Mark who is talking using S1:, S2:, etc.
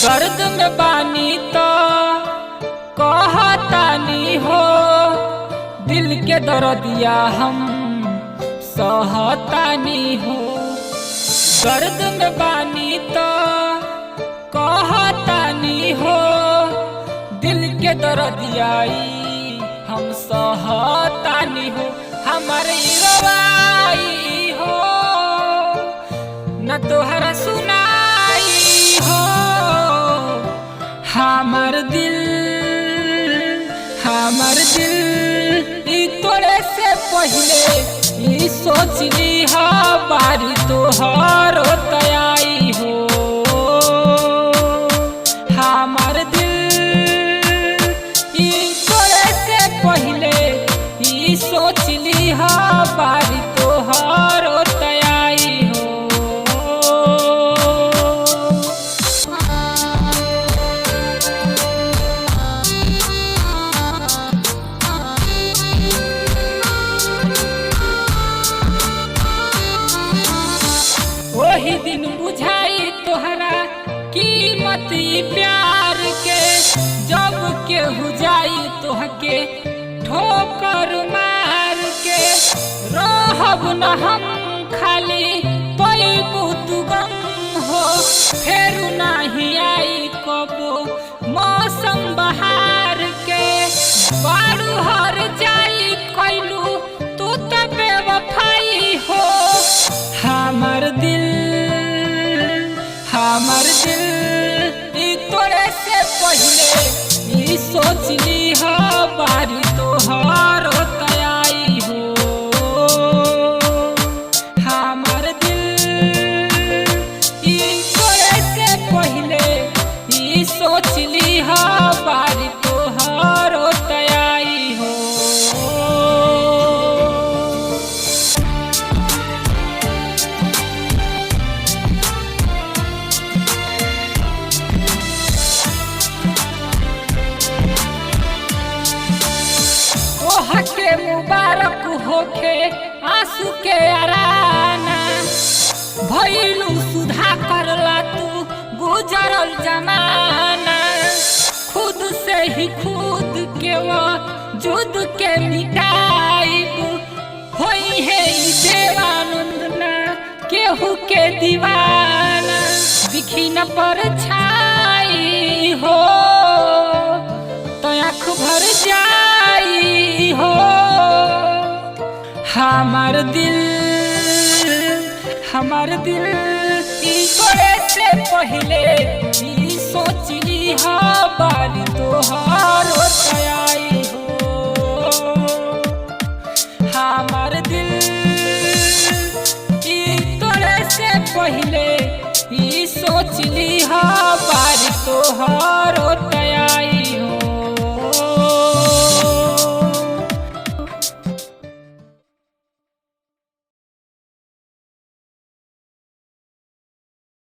S1: दर्द में बानी तो कहतानी हो, दिल के दर्दिया हम सहतानी हो। दर्द में बानी तो कहतानी हो, दिल के दर्दिया हम सहतानी हो। हमारे रवाई हो न तोहरा सुनाई हो। हमार दिल तोरे से पहले सोचली हा बारी तोहर तयाई हो। हमार दिल तोरे से पहले सोचली हा बारी तोहर तयाई हो। वही दिन बुझाई तोहरा कीमत प्यार के, जब केहू जाई तोहके ठोकर मार के। रहब न हम खाली पैबू तू गम हो, फेरू नाही आई कबो मौसम बहार के। बारू हर जाई कैलू तू तो बेवफाई हो। हमार दिल तोरे से पहले सोचली हा बारी तोहर तयाई हो। हमार दिल तोरे से पहले सोचली हा बारी तोहर तयाई हो। के मुबारक होखे आंसू के अराना, भइलू सुधा करला तू गुजरल जमाना। खुद से ही खुद के वो जुद के मिटाइब, होई है देवानंद ना केहू के दीवाना। दिखी न परछाई हो तो आँख भर जाई हो। हमार दिल तोरे से पहले सोचली हा बारी तोहर तयाई हो। हमार दिल तोरे से पहले सोचली हा बारी तोहर